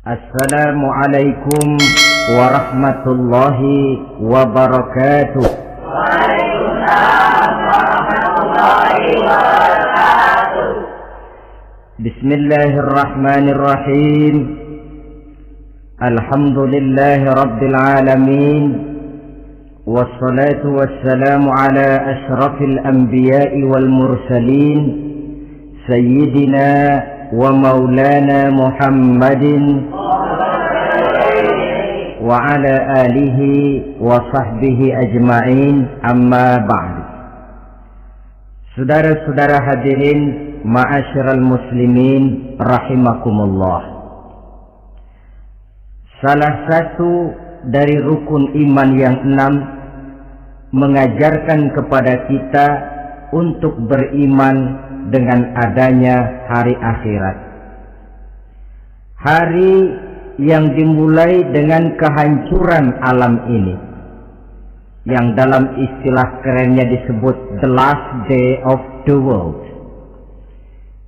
Assalamualaikum warahmatullahi wabarakatuh. Waalaikumsalam warahmatullahi wabarakatuh. Bismillahirrahmanirrahim. Alhamdulillahi rabbil alamin. Wassalatu wassalamu ala ashrafil anbiya'i wal mursalin, sayyidina wa maulana Muhammadin wa ala alihi wa sahbihi ajma'in, amma ba'd. Saudara-saudara hadirin ma'asyiral muslimin rahimakumullah. Salah satu dari rukun iman yang 6 mengajarkan kepada kita untuk beriman dengan adanya hari akhirat. Hari yang dimulai dengan kehancuran alam ini, yang dalam istilah kerennya disebut the last day of the world,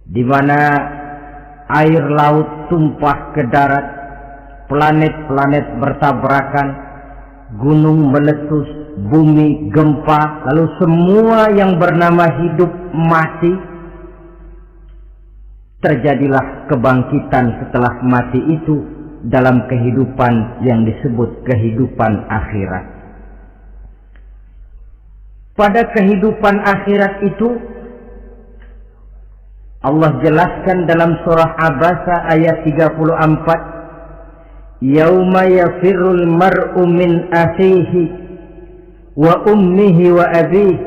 di mana air laut tumpah ke darat, planet-planet bertabrakan, gunung meletus, bumi gempa, lalu semua yang bernama hidup mati. Terjadilah kebangkitan setelah mati itu dalam kehidupan yang disebut kehidupan akhirat. Pada kehidupan akhirat itu Allah jelaskan dalam surah Abasa ayat 34, yauma yafirrul mar'u min akhihi wa ummihi wa abihi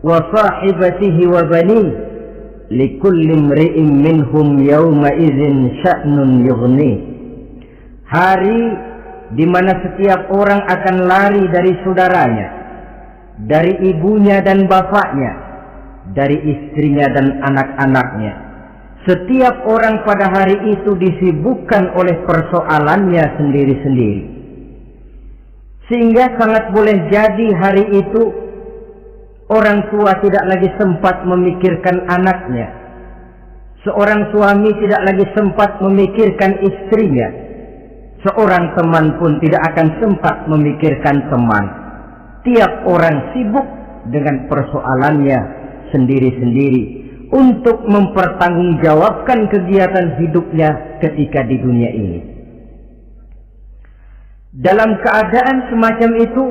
wa sahibatihi wa banihi likulli imri'in minhum yawma idzin sya'nun yughni. Hari di mana setiap orang akan lari dari saudaranya, dari ibunya dan bapaknya, dari istrinya dan anak-anaknya. Setiap orang pada hari itu disibukkan oleh persoalannya sendiri-sendiri. Sehingga sangat boleh jadi hari itu orang tua tidak lagi sempat memikirkan anaknya. Seorang suami tidak lagi sempat memikirkan istrinya. Seorang teman pun tidak akan sempat memikirkan teman. Tiap orang sibuk dengan persoalannya sendiri-sendiri untuk mempertanggungjawabkan kegiatan hidupnya ketika di dunia ini. Dalam keadaan semacam itu,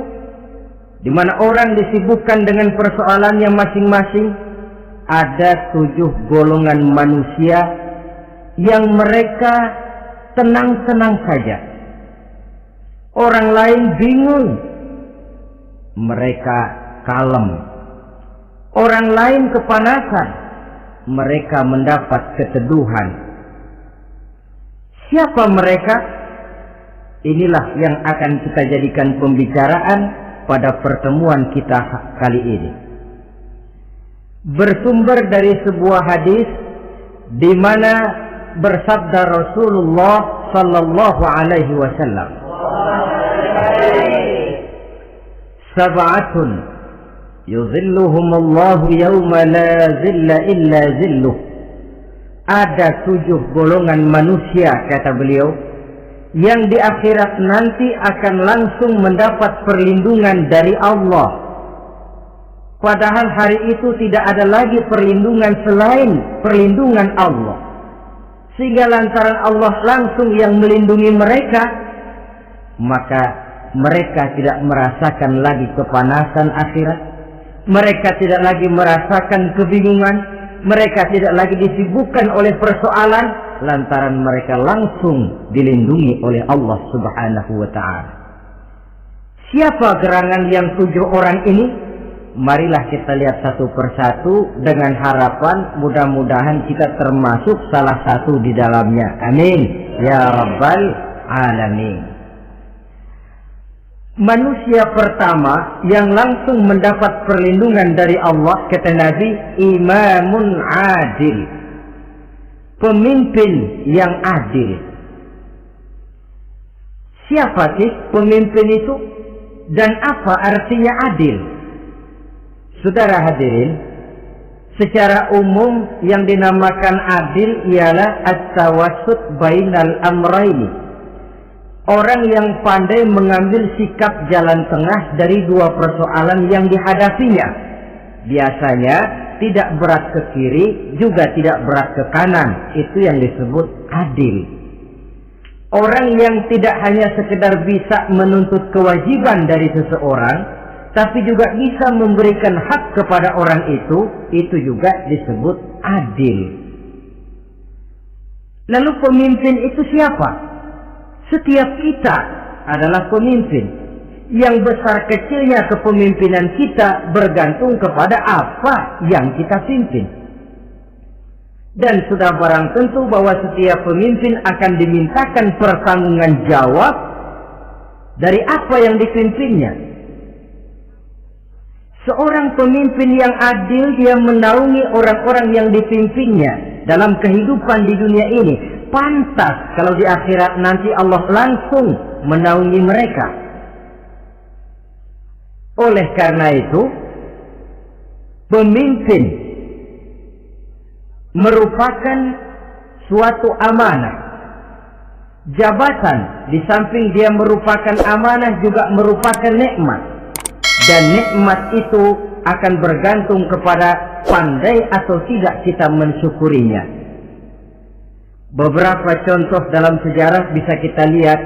di mana orang disibukkan dengan persoalannya masing-masing, ada 7 golongan manusia yang mereka tenang-tenang saja. Orang lain bingung, mereka kalem. Orang lain kepanasan, mereka mendapat keteduhan. Siapa mereka? Inilah yang akan kita jadikan pembicaraan pada pertemuan kita kali ini. Bersumber dari sebuah hadis di mana bersabda Rasulullah sallallahu alaihi wasallam, sab'atun yuzilluhumullahu yawma la zilla illa zilluh. Ada 7 golongan manusia, kata beliau, yang di akhirat nanti akan langsung mendapat perlindungan dari Allah. Padahal hari itu tidak ada lagi perlindungan selain perlindungan Allah. Sehingga lantaran Allah langsung yang melindungi mereka, maka mereka tidak merasakan lagi kepanasan akhirat. Mereka tidak lagi merasakan kebingungan. Mereka tidak lagi disibukkan oleh persoalan, lantaran mereka langsung dilindungi oleh Allah subhanahu wa ta'ala. Siapa gerangan yang 7 orang ini? Marilah kita lihat satu persatu dengan harapan mudah-mudahan kita termasuk salah satu di dalamnya. Amin ya rabbal alamin. Manusia pertama yang langsung mendapat perlindungan dari Allah, kata Nabi, imamun adil, pemimpin yang adil. Siapa sih pemimpin itu dan apa artinya adil? Saudara hadirin, Secara umum yang dinamakan adil ialah at-tawassut bainal amraini. Orang yang pandai mengambil sikap jalan tengah dari dua persoalan yang dihadapinya. Biasanya tidak berat ke kiri, juga tidak berat ke kanan. Itu yang disebut adil. Orang yang tidak hanya sekedar bisa menuntut kewajiban dari seseorang, tapi juga bisa memberikan hak kepada orang itu juga disebut adil. Lalu pemimpin itu siapa? Setiap kita adalah pemimpin. Yang besar kecilnya kepemimpinan kita bergantung kepada apa yang kita pimpin. Dan sudah barang tentu bahwa setiap pemimpin akan dimintakan pertanggungan jawab dari apa yang dipimpinnya. Seorang pemimpin yang adil, dia menaungi orang-orang yang dipimpinnya dalam kehidupan di dunia ini. Pantas kalau di akhirat nanti Allah langsung menaungi mereka. Oleh karena itu, pemimpin merupakan suatu amanah. Jabatan di samping dia merupakan amanah juga merupakan nikmat. Dan nikmat itu akan bergantung kepada pandai atau tidak kita mensyukurinya. Beberapa contoh dalam sejarah bisa kita lihat.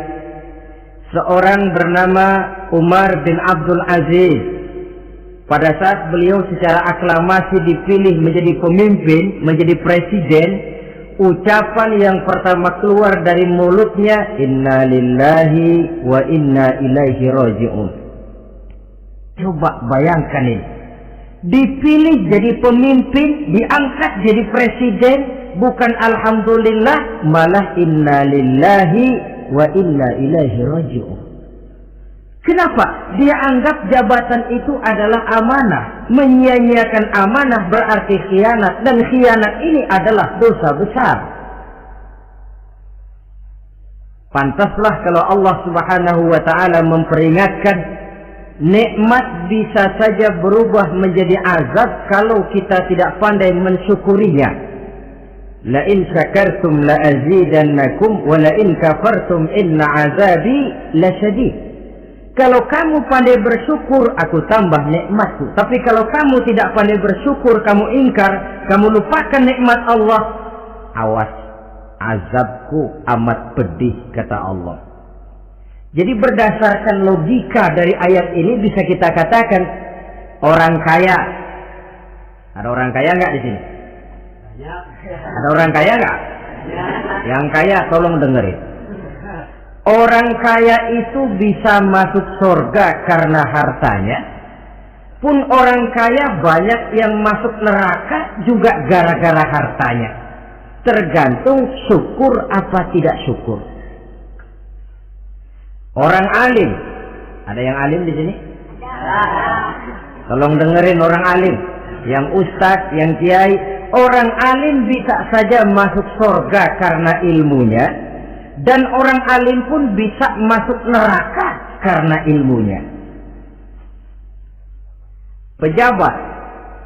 Seorang bernama Umar bin Abdul Aziz. Pada saat beliau secara aklamasi dipilih menjadi pemimpin, menjadi presiden, ucapan yang pertama keluar dari mulutnya, Inna lillahi wa inna ilaihi raji'un. Coba bayangkan ini. Dipilih jadi pemimpin, diangkat jadi presiden, bukan alhamdulillah, malah inna lillahi wa inna ilaihi raji'un. Kenapa? Dia anggap jabatan itu adalah amanah. Menyia-nyiakan amanah berarti khianat, dan khianat ini adalah dosa besar. Pantaslah kalau Allah Subhanahu wa taala memperingatkan, nikmat bisa saja berubah menjadi azab kalau kita tidak pandai mensyukurinya. La in syakartum la azidannakum wa la in kafartum inna azabi lasyadid. Kalau kamu pandai bersyukur, aku tambah nikmatku. Tapi kalau kamu tidak pandai bersyukur, kamu ingkar, kamu lupakan nikmat Allah, awas, azabku amat pedih, kata Allah. Jadi berdasarkan logika dari ayat ini bisa kita katakan orang kaya. Ada orang kaya nggak di sini? Ada orang kaya nggak? Yang kaya tolong dengerin. Orang kaya itu bisa masuk surga karena hartanya. Pun orang kaya banyak yang masuk neraka juga gara-gara hartanya. Tergantung syukur apa tidak syukur. Orang alim, ada yang alim di sini? Tolong dengerin orang alim, yang ustadz, yang kiai. Orang alim bisa saja masuk surga karena ilmunya, dan orang alim pun bisa masuk neraka karena ilmunya. Pejabat,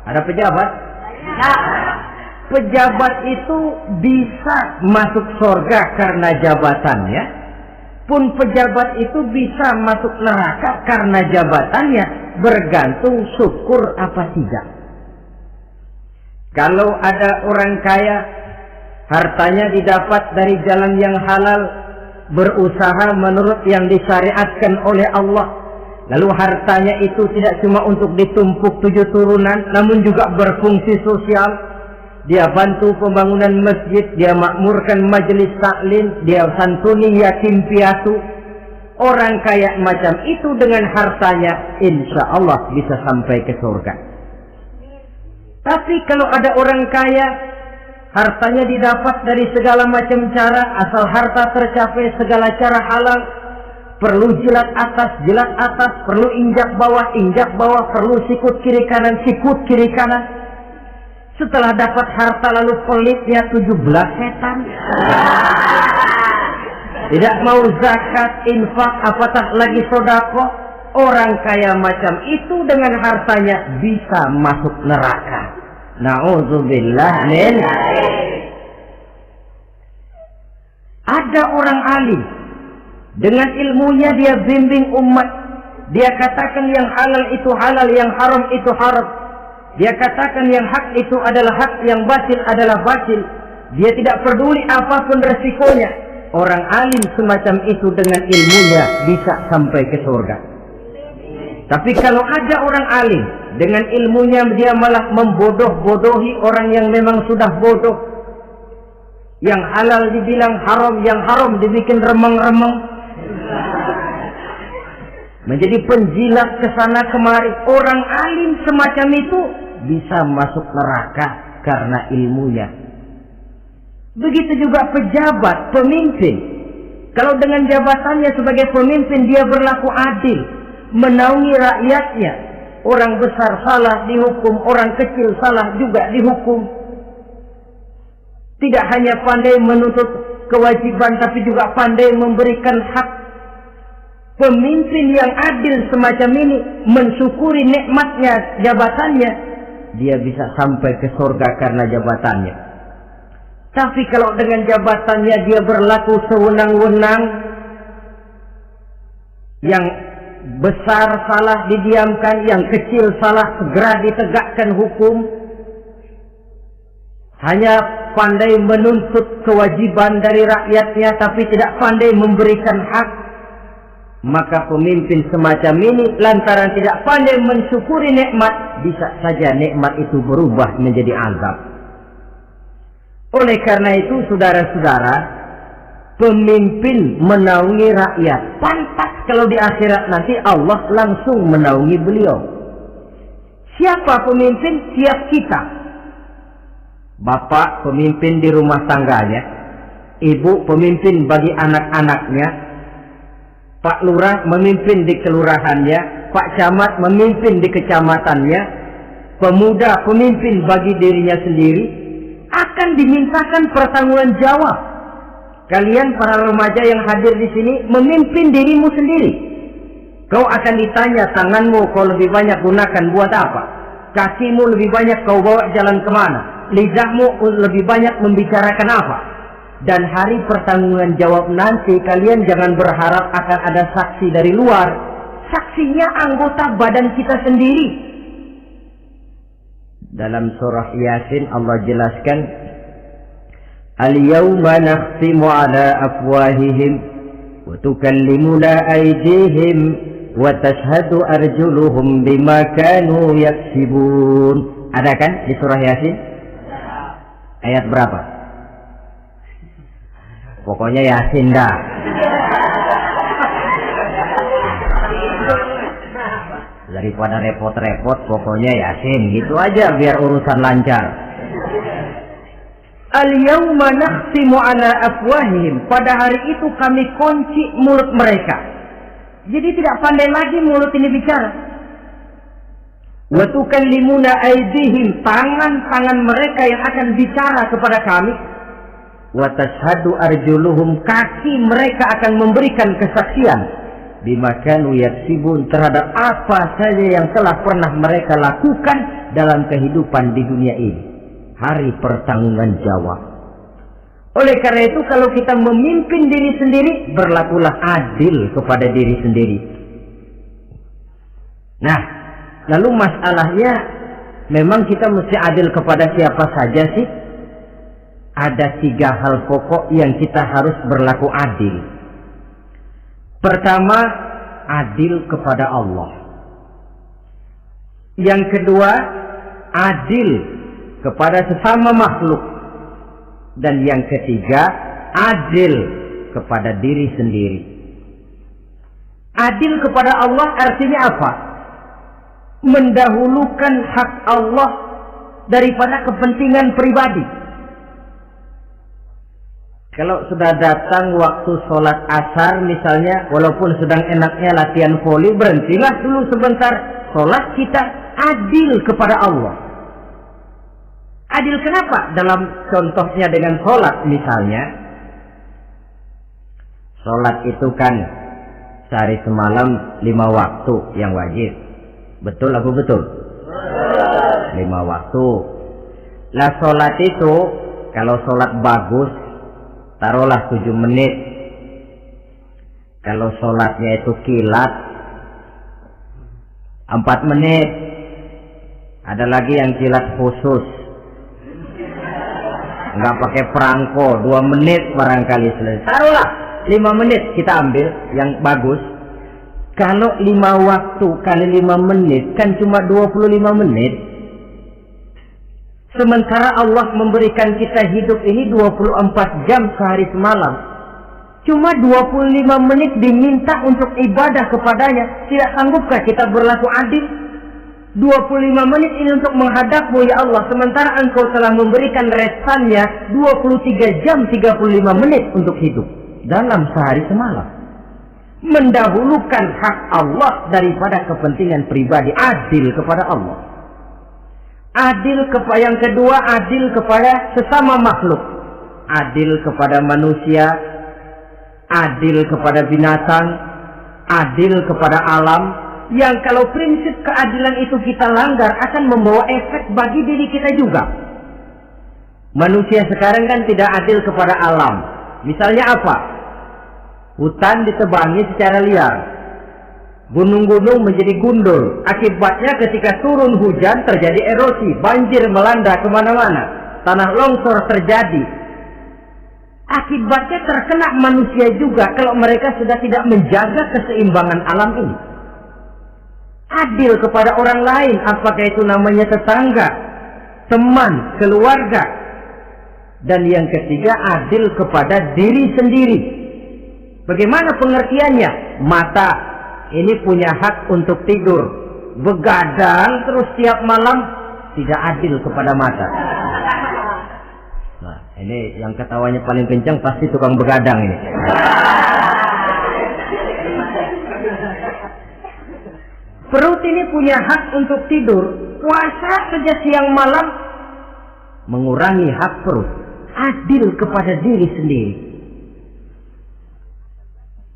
ada pejabat? Pejabat itu bisa masuk surga karena jabatannya. Pun pejabat itu bisa masuk neraka karena jabatannya, bergantung syukur apa tidak. Kalau ada orang kaya, hartanya didapat dari jalan yang halal, berusaha menurut yang disyariatkan oleh Allah, lalu hartanya itu tidak cuma untuk ditumpuk 7 turunan, namun juga berfungsi sosial. Dia bantu pembangunan masjid, dia makmurkan majelis taklim, dia santuni yatim piatu. Orang kaya macam itu dengan hartanya, insya Allah bisa sampai ke surga. Tapi kalau ada orang kaya, hartanya didapat dari segala macam cara, asal harta tercapai segala cara halal, perlu jilat atas, perlu injak bawah, perlu sikut kiri kanan. Setelah dapat harta lalu pelitnya 17 setan. Tidak mau zakat, infak, apatah lagi sedekah. Orang kaya macam itu dengan hartanya bisa masuk neraka. Na'udzubillah min. Ada orang alim, dengan ilmunya dia bimbing umat. Dia katakan yang halal itu halal, yang haram itu haram. Dia katakan yang hak itu adalah hak, yang batil adalah batil. Dia tidak peduli apapun resikonya. Orang alim semacam itu dengan ilmunya bisa sampai ke surga. Tapi kalau ada orang alim, dengan ilmunya dia malah membodoh-bodohi orang yang memang sudah bodoh. Yang halal dibilang haram, yang haram dibikin remeng-remeng. Menjadi penjilat ke sana kemari. Orang alim semacam itu bisa masuk neraka karena ilmunya. Begitu juga pejabat, pemimpin. Kalau dengan jabatannya sebagai pemimpin dia berlaku adil, menaungi rakyatnya. Orang besar salah dihukum, orang kecil salah juga dihukum. Tidak hanya pandai menuntut kewajiban, tapi juga pandai memberikan hak. Pemimpin yang adil semacam ini mensyukuri nikmatnya jabatannya, dia bisa sampai ke surga karena jabatannya. Tapi kalau dengan jabatannya dia berlaku sewenang-wenang, yang besar salah didiamkan, yang kecil salah segera ditegakkan hukum, hanya pandai menuntut kewajiban dari rakyatnya tapi tidak pandai memberikan hak, maka pemimpin semacam ini lantaran tidak pandai mensyukuri nikmat, bisa saja nikmat itu berubah menjadi azab. Oleh karena itu saudara-saudara, pemimpin menaungi rakyat, pantas kalau di akhirat nanti Allah langsung menaungi beliau. Siapa pemimpin? Siap kita. Bapak pemimpin di rumah tangganya, ibu pemimpin bagi anak-anaknya, Pak Lurah memimpin di kelurahannya, Pak Camat memimpin di kecamatannya, pemuda pemimpin bagi dirinya sendiri, akan dimintakan pertanggungan jawab. Kalian para remaja yang hadir di sini memimpin dirimu sendiri. Kau akan ditanya, tanganmu kau lebih banyak gunakan buat apa? Kakimu lebih banyak kau bawa jalan kemana? Lidahmu lebih banyak membicarakan apa? Dan hari pertanggungan jawab nanti kalian jangan berharap akan ada saksi dari luar. Saksinya anggota badan kita sendiri. Dalam surah Yasin Allah jelaskan, Al-yawma nakhtimu ala afwahihim wa tukallimuna aydihim wa tashhadu arjuluhum bima kanu yaksibun. Ada kan di surah Yasin? Ayat berapa? Pokoknya Yasin dah. Daripada repot-repot, pokoknya Yasin. Gitu aja biar urusan lancar. Al-yawma nakhtimu ala afwahihim. Pada hari itu kami kunci mulut mereka. Jadi tidak pandai lagi mulut ini bicara. Wa tukallimuna aydihim, tangan-tangan mereka yang akan bicara kepada kami. Wa tashhadu arjuluhum, kaki mereka akan memberikan kesaksian bima kanu yaksibun, terhadap apa saja yang telah pernah mereka lakukan dalam kehidupan di dunia ini. Hari pertanggungan jawab. Oleh karena itu kalau kita memimpin diri sendiri, berlakulah adil kepada diri sendiri. Nah, lalu masalahnya, memang kita mesti adil kepada siapa saja sih? Ada 3 hal pokok yang kita harus berlaku adil. Pertama, adil kepada Allah. Yang kedua, adil kepada sesama makhluk. Dan yang ketiga, adil kepada diri sendiri. Adil kepada Allah artinya apa? Mendahulukan hak Allah daripada kepentingan pribadi. Kalau sudah datang waktu sholat asar misalnya, walaupun sedang enaknya latihan voli, berhentilah dulu sebentar. Sholat kita adil kepada Allah. Adil kenapa? Dalam contohnya dengan sholat misalnya. Sholat itu kan sehari semalam 5 waktu yang wajib. Betul apa betul? 5 waktu. Lah sholat itu, kalau sholat bagus, taruhlah 7 menit. Kalau sholatnya itu kilat, 4 menit. Ada lagi yang kilat khusus, nggak pakai perangko, 2 menit barangkali selesai. Taruhlah 5 menit kita ambil yang bagus. Kalau 5 waktu kali 5 menit kan cuma 25 menit. Sementara Allah memberikan kita hidup ini 24 jam sehari semalam. Cuma 25 menit diminta untuk ibadah kepadanya. Tidak sanggupkah kita berlaku adil? 25 menit ini untuk menghadapmu ya Allah. Sementara engkau telah memberikan restannya 23 jam 35 menit untuk hidup dalam sehari semalam. Mendahulukan hak Allah daripada kepentingan pribadi. Adil kepada Allah. Adil kepada yang kedua, adil kepada sesama makhluk. Adil kepada manusia, adil kepada binatang, adil kepada alam. Yang kalau prinsip keadilan itu kita langgar akan membawa efek bagi diri kita juga. Manusia sekarang kan tidak adil kepada alam. Misalnya apa? Hutan ditebangi secara liar, gunung-gunung menjadi gundul. Akibatnya ketika turun hujan terjadi erosi, banjir melanda kemana-mana, tanah longsor terjadi. Akibatnya terkena manusia juga kalau mereka sudah tidak menjaga keseimbangan alam ini. Adil kepada orang lain, apakah itu namanya tetangga, teman, keluarga. Dan yang ketiga, adil kepada diri sendiri. Bagaimana pengertiannya? Mata ini punya hak untuk tidur, begadang terus tiap malam, tidak adil kepada mata. Nah, ini yang ketawanya paling kencang pasti tukang begadang ini. Perut ini punya hak untuk tidur, puasa saja siang malam, mengurangi hak perut. Adil kepada diri sendiri.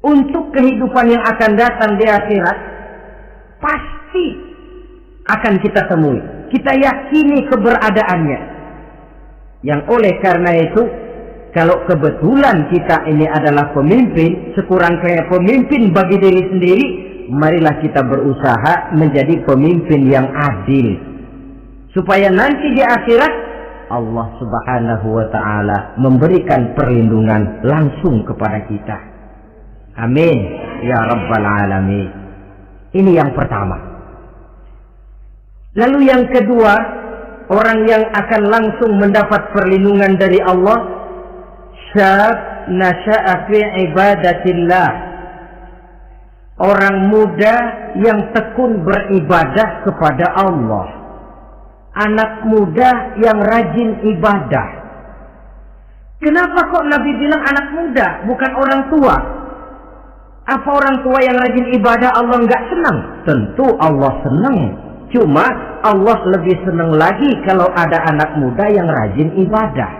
Untuk kehidupan yang akan datang di akhirat, pasti akan kita temui. Kita yakini keberadaannya. Yang oleh karena itu, kalau kebetulan kita ini adalah pemimpin, sekurang-kurangnya pemimpin bagi diri sendiri, marilah kita berusaha menjadi pemimpin yang adil. Supaya nanti di akhirat, Allah Subhanahu wa ta'ala memberikan perlindungan langsung kepada kita. Amin ya rabbal alamin. Ini yang pertama. Lalu yang kedua, orang yang akan langsung mendapat perlindungan dari Allah, syab nasha'a fi ibadatillah. Orang muda yang tekun beribadah kepada Allah. Anak muda yang rajin ibadah. Kenapa kok Nabi bilang anak muda, bukan orang tua? Apa orang tua yang rajin ibadah Allah nggak senang? Tentu Allah senang. Cuma Allah lebih senang lagi kalau ada anak muda yang rajin ibadah.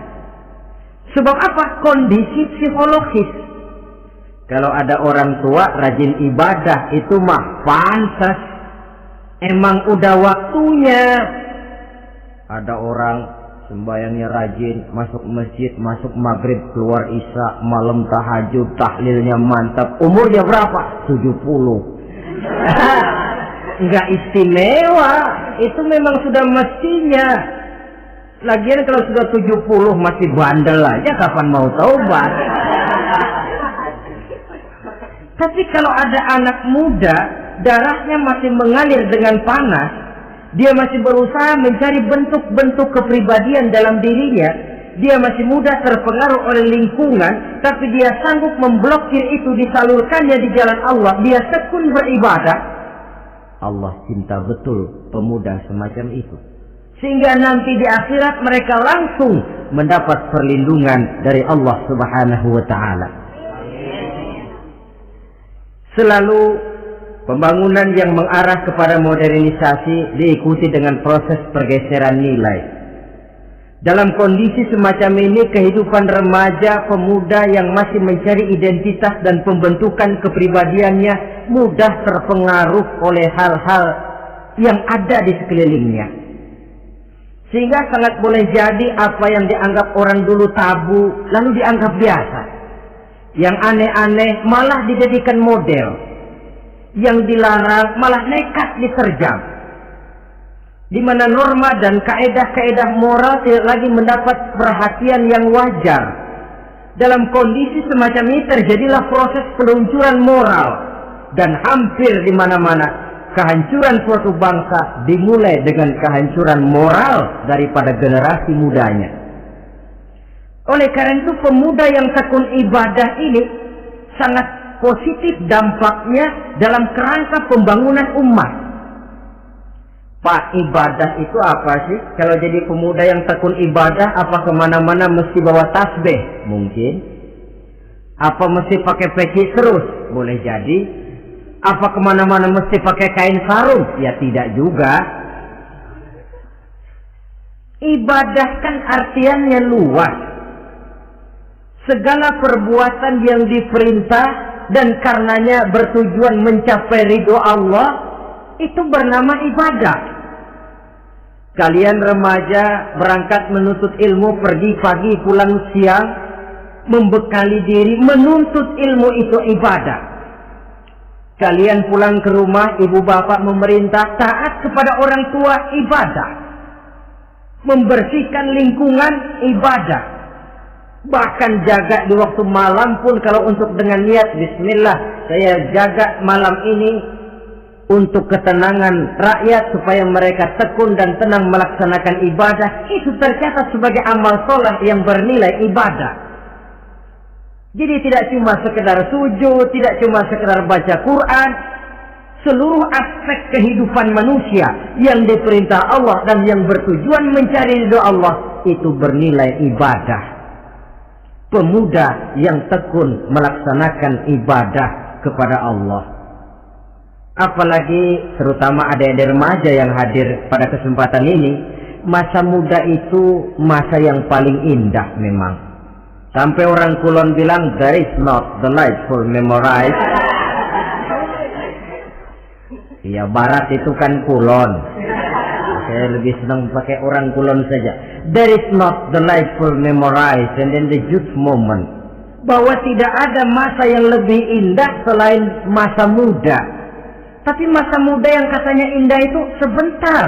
Sebab apa? Kondisi psikologis. Kalau ada orang tua rajin ibadah itu mah pantas. Emang udah waktunya. Ada orang sembayangnya rajin, masuk masjid, masuk maghrib, keluar isya, malam tahajud, tahlilnya mantap. Umurnya berapa? 70. Enggak istimewa. Itu memang sudah mestinya. Lagian kalau sudah 70 masih bandel aja, kapan mau taubat? Tapi kalau ada anak muda, darahnya masih mengalir dengan panas, dia masih berusaha mencari bentuk-bentuk kepribadian dalam dirinya. Dia masih mudah terpengaruh oleh lingkungan, tapi dia sanggup memblokir itu, disalurkannya di jalan Allah. Dia tekun beribadah. Allah cinta betul pemuda semacam itu. Sehingga nanti di akhirat mereka langsung mendapat perlindungan dari Allah Subhanahu wa ta'ala. Selalu pembangunan yang mengarah kepada modernisasi diikuti dengan proses pergeseran nilai. Dalam kondisi semacam ini, kehidupan remaja, pemuda yang masih mencari identitas dan pembentukan kepribadiannya mudah terpengaruh oleh hal-hal yang ada di sekelilingnya. Sehingga sangat boleh jadi apa yang dianggap orang dulu tabu, lalu dianggap biasa. Yang aneh-aneh malah dijadikan model. Yang dilarang malah nekat diterjang. Di mana norma dan kaedah-kaedah moral tidak lagi mendapat perhatian yang wajar. Dalam kondisi semacam ini terjadilah proses peluncuran moral. Dan hampir di mana-mana kehancuran suatu bangsa dimulai dengan kehancuran moral daripada generasi mudanya. Oleh karena itu pemuda yang tekun ibadah ini sangat positif dampaknya dalam kerangka pembangunan umat. Pak, ibadah itu apa sih? Kalau jadi pemuda yang tekun ibadah, apa kemana-mana mesti bawa tasbih? Mungkin. Apa mesti pakai peci terus? Boleh jadi. Apa kemana-mana mesti pakai kain sarung? Ya tidak juga. Ibadah kan artiannya luas. Segala perbuatan yang diperintah dan karenanya bertujuan mencapai ridho Allah, itu bernama ibadah. Kalian remaja berangkat menuntut ilmu, pergi pagi pulang siang, membekali diri, menuntut ilmu itu ibadah. Kalian pulang ke rumah, ibu bapak memerintah taat kepada orang tua, ibadah. Membersihkan lingkungan, ibadah. Bahkan jaga di waktu malam pun kalau untuk dengan niat bismillah, saya jaga malam ini untuk ketenangan rakyat supaya mereka tekun dan tenang melaksanakan ibadah, itu tercatat sebagai amal soleh yang bernilai ibadah. Jadi tidak cuma sekedar sujud, tidak cuma sekedar baca Quran, seluruh aspek kehidupan manusia yang diperintah Allah dan yang bertujuan mencari ridho Allah itu bernilai ibadah. Pemuda yang tekun melaksanakan ibadah kepada Allah. Apalagi terutama adik-adik remaja yang hadir pada kesempatan ini, masa muda itu masa yang paling indah memang. Sampai orang Kulon bilang, there is not the life for memorize. Ya barat itu kan Kulon. Saya lebih senang pakai orang Kulon saja. There is not the life for memorize and then the youth moment. Bahwa tidak ada masa yang lebih indah selain masa muda. Tapi masa muda yang katanya indah itu sebentar.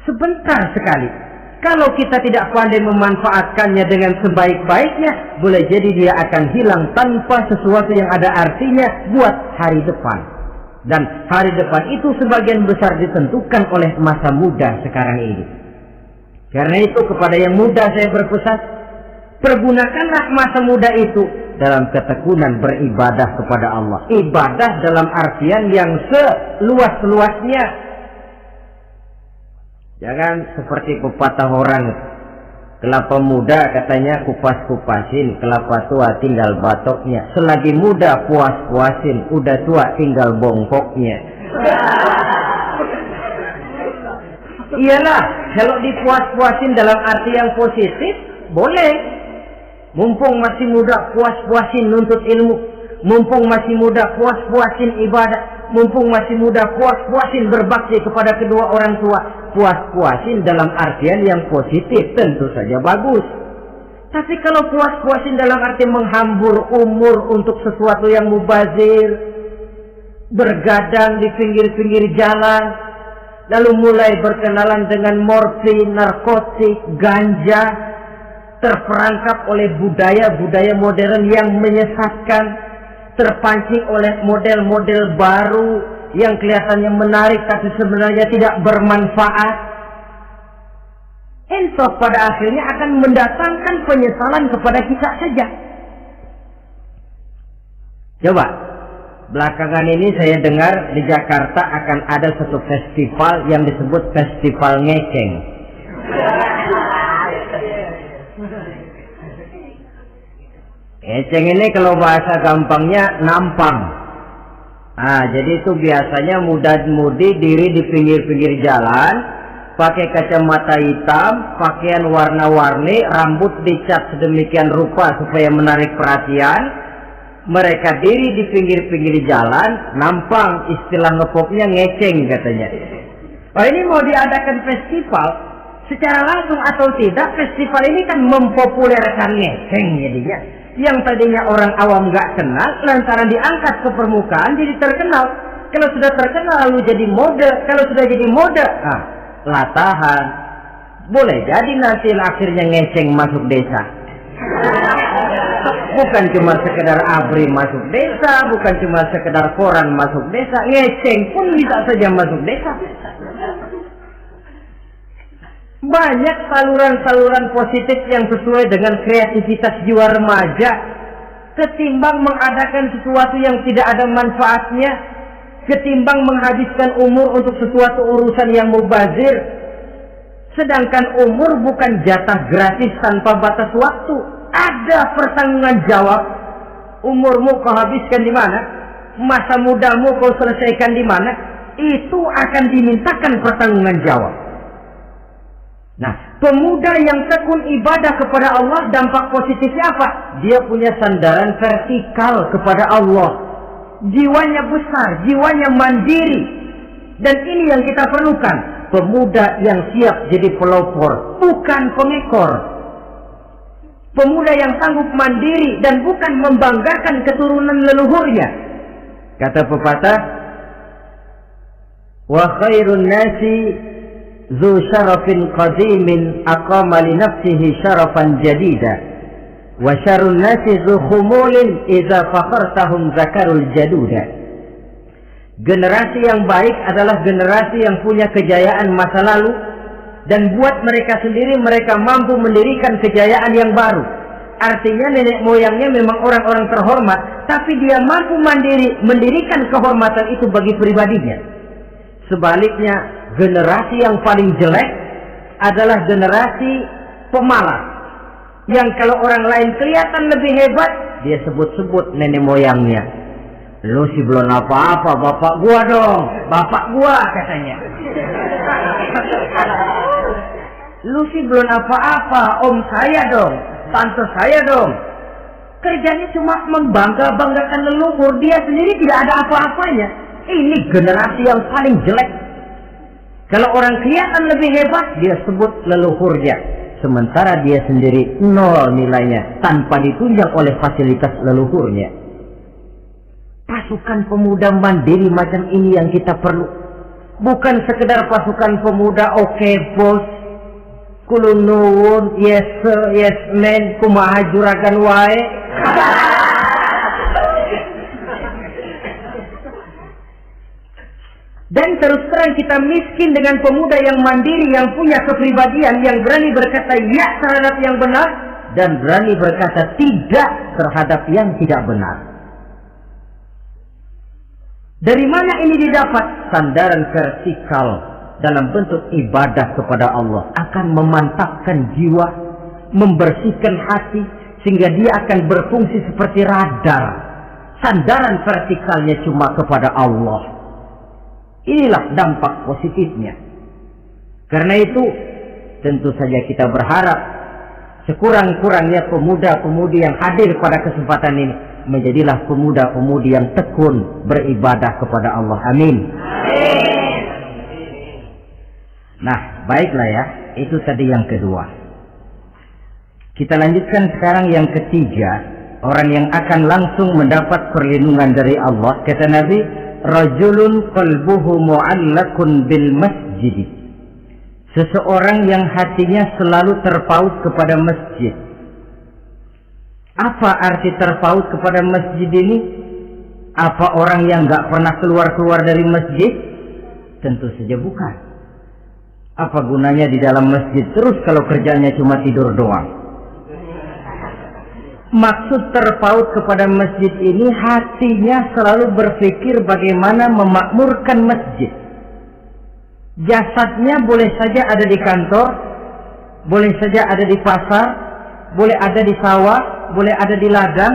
Sebentar sekali. Kalau kita tidak pandai memanfaatkannya dengan sebaik-baiknya, boleh jadi dia akan hilang tanpa sesuatu yang ada artinya buat hari depan. Dan hari depan itu sebagian besar ditentukan oleh masa muda sekarang ini. Karena itu kepada yang muda saya berpesan, pergunakanlah masa muda itu dalam ketekunan beribadah kepada Allah. Ibadah dalam artian yang seluas-luasnya. Jangan seperti pepatah orang, kelapa muda katanya kupas-kupasin, kelapa tua tinggal batoknya. Selagi muda puas-puasin, udah tua tinggal bongkoknya. Iyalah, kalau dipuas-puasin dalam arti yang positif, boleh. Mumpung masih muda, puas-puasin nuntut ilmu. Mumpung masih muda, puas-puasin ibadah. Mumpung masih muda, puas-puasin berbakti kepada kedua orang tua. Puas-puasin dalam artian yang positif, tentu saja bagus. Tapi kalau puas-puasin dalam arti menghambur umur untuk sesuatu yang mubazir, bergadang di pinggir-pinggir jalan, lalu mulai berkenalan dengan morfin, narkotik, ganja, terperangkap oleh budaya-budaya modern yang menyesatkan, terpancing oleh model-model baru yang kelihatannya menarik tapi sebenarnya tidak bermanfaat, insaf pada akhirnya akan mendatangkan penyesalan kepada kita saja. Coba, belakangan ini saya dengar di Jakarta akan ada satu festival yang disebut Festival Ngekeng. Ngeceng ini kalau bahasa gampangnya nampang. Jadi itu biasanya muda-mudi diri di pinggir-pinggir jalan, pakai kacamata hitam, pakaian warna-warni, rambut dicat sedemikian rupa supaya menarik perhatian. Mereka diri di pinggir-pinggir jalan, nampang, istilah ngepopnya ngeceng katanya. Oh, ini mau diadakan festival, secara langsung atau tidak, festival ini kan mempopulerkan ngeceng jadinya. Yang tadinya orang awam nggak kenal, lantaran diangkat ke permukaan jadi terkenal. Kalau sudah terkenal lalu jadi mode, kalau sudah jadi mode, latahan. Boleh jadi nanti akhirnya ngeceng masuk desa. Bukan cuma sekedar abri masuk desa, bukan cuma sekedar koran masuk desa, ngeceng pun bisa saja masuk desa. Banyak saluran-saluran positif yang sesuai dengan kreativitas jiwa remaja, ketimbang mengadakan sesuatu yang tidak ada manfaatnya, ketimbang menghabiskan umur untuk sesuatu urusan yang mubazir. Sedangkan umur bukan jatah gratis tanpa batas waktu. Ada pertanggungan jawab. Umurmu kau habiskan di mana? Masa mudamu kau selesaikan di mana? Itu akan dimintakan pertanggungan jawab. Nah, pemuda yang tekun ibadah kepada Allah, dampak positifnya apa? Dia punya sandaran vertikal kepada Allah. Jiwanya besar, jiwanya mandiri. Dan ini yang kita perlukan. Pemuda yang siap jadi pelopor, bukan pengekor. Pemuda yang sanggup mandiri dan bukan membanggakan keturunan leluhurnya. Kata pepatah, wa khairun nasi zu syarafin qadimin aqama li nafsihi syarafan jadida wa syarrun nasi zu khumulin idza fakhartahum zakarul jaduda. Generasi yang baik adalah generasi yang punya kejayaan masa lalu, dan buat mereka sendiri mereka mampu mendirikan kejayaan yang baru. Artinya nenek moyangnya memang orang-orang terhormat, tapi dia mampu mendirikan kehormatan itu bagi pribadinya. Sebaliknya, generasi yang paling jelek adalah generasi pemalas, yang kalau orang lain kelihatan lebih hebat, dia sebut-sebut nenek moyangnya. Lu sih belum apa-apa, bapak gua dong, bapak gua katanya. Lu sih belum apa-apa, om saya dong, tante saya dong. Kerjanya cuma membangga-banggakan leluhur, dia sendiri tidak ada apa-apanya. Ini generasi yang paling jelek. Kalau orang kelihatan lebih hebat, dia sebut leluhurnya. Sementara dia sendiri nol nilainya, tanpa ditunjang oleh fasilitas leluhurnya. Pasukan pemuda mandiri macam ini yang kita perlu. Bukan sekedar pasukan pemuda oke bos, kulun nuwun, yes sir, yes man, kumaha juragan wae. Dan terus terang kita miskin dengan pemuda yang mandiri, yang punya kepribadian, yang berani berkata ya terhadap yang benar dan berani berkata tidak terhadap yang tidak benar. Dari mana ini didapat? Sandaran vertikal dalam bentuk ibadah kepada Allah akan memantapkan jiwa, membersihkan hati, sehingga dia akan berfungsi seperti radar. Sandaran vertikalnya cuma kepada Allah. Inilah dampak positifnya. Karena itu, tentu saja kita berharap sekurang-kurangnya pemuda-pemudi yang hadir pada kesempatan ini menjadilah pemuda-pemudi yang tekun beribadah kepada Allah. Amin. Nah, baiklah ya. Itu tadi yang kedua. Kita lanjutkan sekarang yang ketiga. Orang yang akan langsung mendapat perlindungan dari Allah. Kata Nabi, rajulun qalbuhu mu'allakun bil masjid. Seseorang yang hatinya selalu terpaut kepada masjid. Apa arti terpaut kepada masjid ini? Apa orang yang gak pernah keluar-keluar dari masjid? Tentu saja bukan. Apa gunanya di dalam masjid terus kalau kerjanya cuma tidur doang? Maksud terpaut kepada masjid ini, hatinya selalu berpikir bagaimana memakmurkan masjid. Jasadnya boleh saja ada di kantor, boleh saja ada di pasar, boleh ada di sawah, boleh ada di ladang,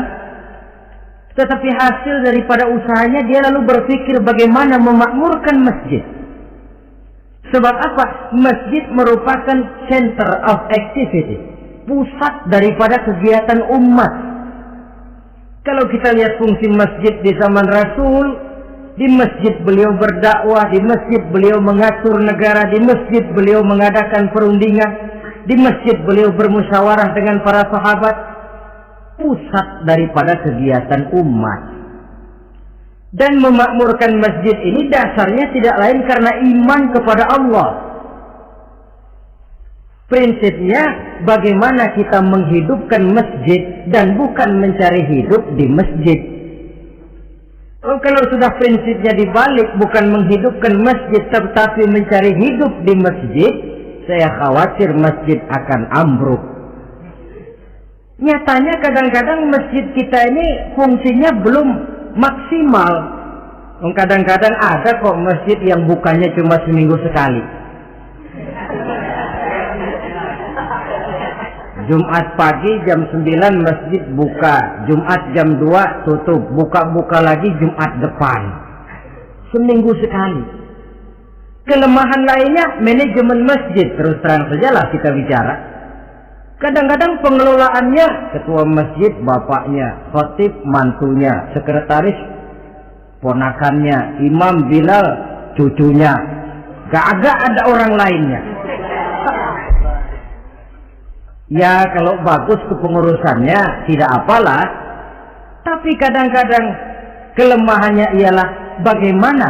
tetapi hasil daripada usahanya dia lalu berpikir bagaimana memakmurkan masjid. Sebab apa? Masjid merupakan center of activity, pusat daripada kegiatan umat. Kalau kita lihat fungsi masjid di zaman Rasul, Di masjid beliau berdakwah, di masjid beliau mengatur negara, di masjid beliau mengadakan perundingan, di masjid beliau bermusyawarah dengan para sahabat. Pusat daripada kegiatan umat. Dan memakmurkan masjid ini dasarnya tidak lain karena iman kepada Allah. Prinsipnya bagaimana kita menghidupkan masjid dan bukan mencari hidup di masjid. Kalau sudah prinsipnya dibalik, bukan menghidupkan masjid tetapi mencari hidup di masjid, saya khawatir masjid akan ambruk. Nyatanya kadang-kadang masjid kita ini fungsinya belum maksimal. Kadang-kadang ada kok masjid yang bukanya cuma seminggu sekali. Jumat pagi jam 9 masjid buka, Jumat jam 2 tutup, buka-buka lagi Jumat depan. Seminggu sekali. Kelemahan lainnya manajemen masjid, terus terang sajalah kita bicara. Kadang-kadang pengelolaannya ketua masjid bapaknya, khatib mantunya, sekretaris ponakannya, imam Bilal cucunya. Gak ada orang lainnya. Ya kalau bagus kepengurusannya tidak apalah. Tapi kadang-kadang kelemahannya ialah bagaimana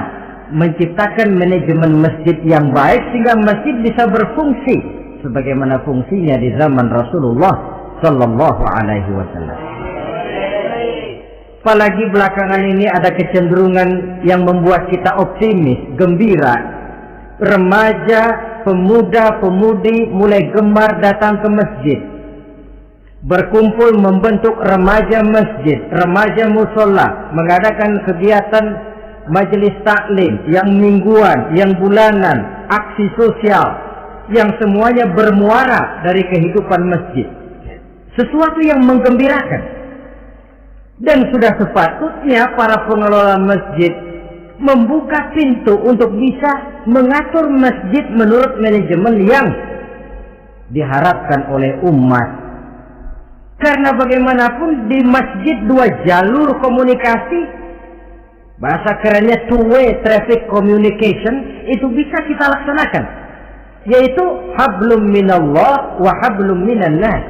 menciptakan manajemen masjid yang baik sehingga masjid bisa berfungsi sebagaimana fungsinya di zaman Rasulullah Sallallahu Alaihi Wasallam. Apalagi belakangan ini ada kecenderungan yang membuat kita optimis, gembira. Remaja, pemuda-pemudi mulai gemar datang ke masjid. Berkumpul membentuk remaja masjid, remaja musola, mengadakan kegiatan majelis taklim yang mingguan, yang bulanan, aksi sosial yang semuanya bermuara dari kehidupan masjid. Sesuatu yang menggembirakan. Dan sudah sepatutnya para pengelola masjid membuka pintu untuk bisa mengatur masjid menurut manajemen yang diharapkan oleh umat. Karena bagaimanapun di masjid dua jalur komunikasi, bahasa kerennya two-way traffic communication, itu bisa kita laksanakan. Yaitu hablum minallah wa hablum minan nas.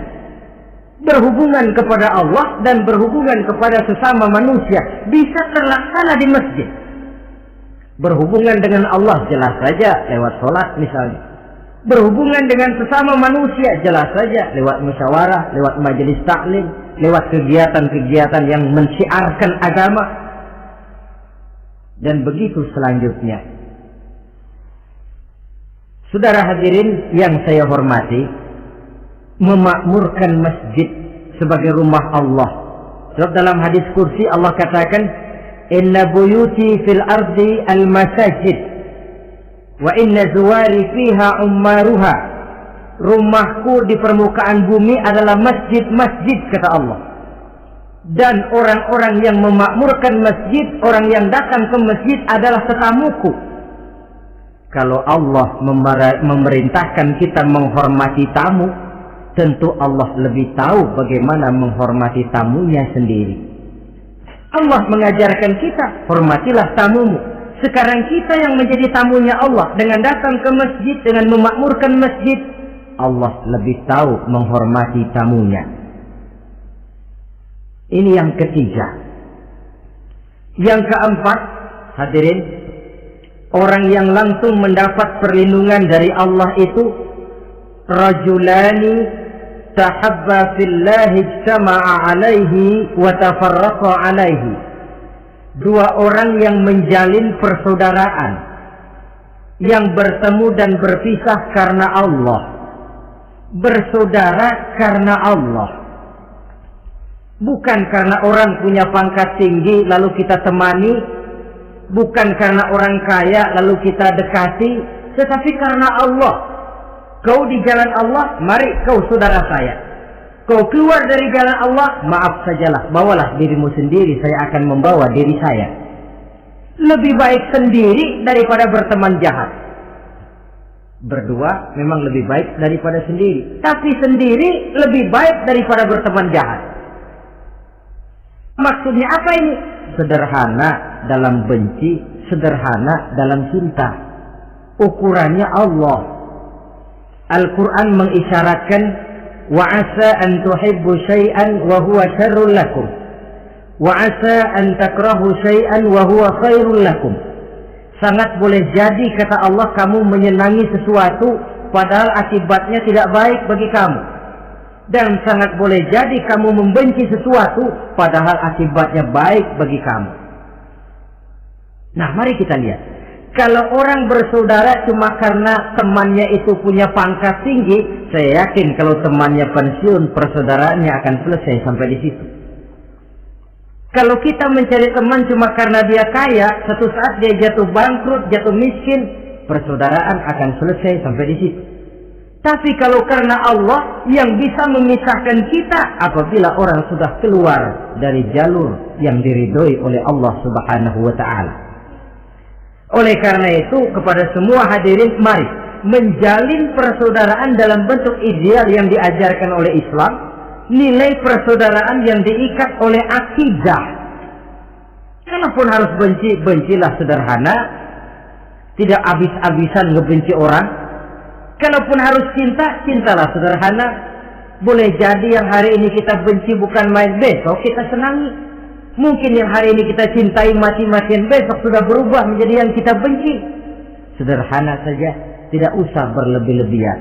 Berhubungan kepada Allah dan berhubungan kepada sesama manusia bisa terlaksana di masjid. Berhubungan dengan Allah jelas saja lewat sholat misalnya. Berhubungan dengan sesama manusia jelas saja lewat musyawarah, lewat majelis taklim, lewat kegiatan-kegiatan yang mensyiarkan agama. Dan begitu selanjutnya. Saudara hadirin yang saya hormati, memakmurkan masjid sebagai rumah Allah. Sebab dalam hadis kursi Allah katakan, inna buyuti fil ardi al masajid wa inna zuwari fiha ummaruha. Rumahku di permukaan bumi adalah masjid-masjid, kata Allah. Dan orang-orang yang memakmurkan masjid, orang yang datang ke masjid adalah tetamuku. Kalau Allah memerintahkan kita menghormati tamu, tentu Allah lebih tahu bagaimana menghormati tamunya sendiri. Allah mengajarkan kita, hormatilah tamumu. Sekarang kita yang menjadi tamunya Allah dengan datang ke masjid, dengan memakmurkan masjid, Allah lebih tahu menghormati tamunya. Ini yang ketiga. Yang keempat, hadirin, orang yang langsung mendapat perlindungan dari Allah itu rajulani tahabba fillahi ijtama'a alaihi wa tafarraqa alaihi. Dua orang yang menjalin persaudaraan, yang bertemu dan berpisah karena Allah, bersaudara karena Allah, bukan karena orang punya pangkat tinggi lalu kita temani, bukan karena orang kaya lalu kita dekati, tetapi karena Allah. Kau di jalan Allah, mari kau saudara saya. Kau keluar dari jalan Allah, maaf sajalah, bawalah dirimu sendiri, saya akan membawa diri saya. Lebih baik sendiri daripada berteman jahat. Berdua memang lebih baik daripada sendiri, tapi sendiri lebih baik daripada berteman jahat. Maksudnya apa ini? Sederhana dalam benci, sederhana dalam cinta. Ukurannya Allah. Al-Quran mengisyaratkan wa asa an tuhibbu syai'an wa huwa syarrul lakum wa asa an takrahu syai'an wa huwa khairul lakum. Sangat boleh jadi, kata Allah, kamu menyenangi sesuatu padahal akibatnya tidak baik bagi kamu. Dan sangat boleh jadi kamu membenci sesuatu padahal akibatnya baik bagi kamu. Nah, mari kita lihat. Kalau orang bersaudara cuma karena temannya itu punya pangkat tinggi, saya yakin kalau temannya pensiun, persaudaraannya akan selesai sampai di situ. Kalau kita mencari teman cuma karena dia kaya, suatu saat dia jatuh bangkrut, jatuh miskin, persaudaraan akan selesai sampai di situ. Tapi kalau karena Allah yang bisa memisahkan kita apabila orang sudah keluar dari jalur yang diridhoi oleh Allah Subhanahu wa Ta'ala. Oleh karena itu, kepada semua hadirin, mari menjalin persaudaraan dalam bentuk ideal yang diajarkan oleh Islam, nilai persaudaraan yang diikat oleh akidah. Kalaupun harus benci, bencilah sederhana, tidak habis-habisan ngebenci orang. Kalaupun harus cinta, cintalah sederhana. Boleh jadi yang hari ini kita benci bukan main, besok kita senangi. Mungkin yang hari ini kita cintai mati-matian, besok sudah berubah menjadi yang kita benci. Sederhana saja, tidak usah berlebih-lebihan.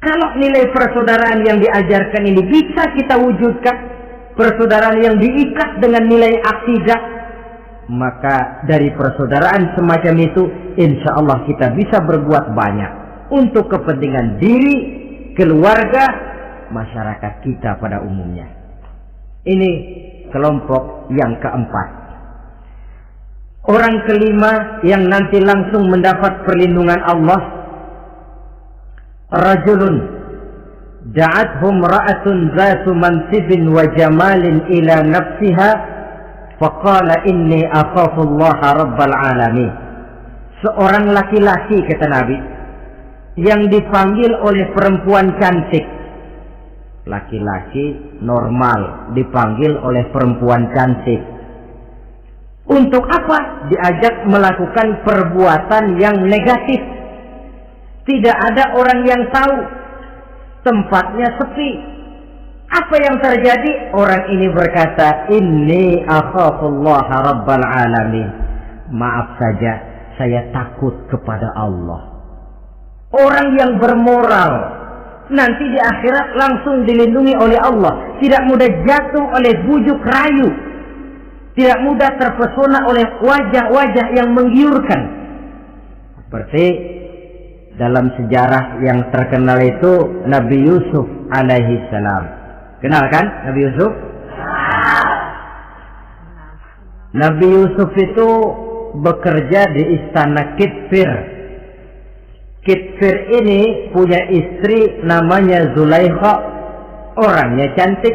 Kalau nilai persaudaraan yang diajarkan ini bisa kita wujudkan, persaudaraan yang diikat dengan nilai akidah, maka dari persaudaraan semacam itu, insya Allah kita bisa berbuat banyak untuk kepentingan diri, keluarga, masyarakat kita pada umumnya. Ini kelompok yang keempat. Orang kelima yang nanti langsung mendapat perlindungan Allah, rajulun da'athum ra'atun zatu mansibin wa jamalin ila nafsiha faqala inni akhafullaha rabbal alamin. Seorang laki-laki, kata Nabi, yang dipanggil oleh perempuan cantik. Laki-laki normal dipanggil oleh perempuan cantik. Untuk apa? Diajak melakukan perbuatan yang negatif. Tidak ada orang yang tahu. Tempatnya sepi. Apa yang terjadi? Orang ini berkata, inni akhafullaha rabbal alamin. Maaf saja, saya takut kepada Allah. Orang yang bermoral nanti di akhirat langsung dilindungi oleh Allah. Tidak mudah jatuh oleh bujuk rayu. Tidak mudah terpesona oleh wajah-wajah yang menggiurkan. Seperti dalam sejarah yang terkenal itu Nabi Yusuf alaihi salam. Kenal kan Nabi Yusuf? Nabi Yusuf itu bekerja di istana Kitfir. Kitfir ini punya istri namanya Zulaikha, orangnya cantik.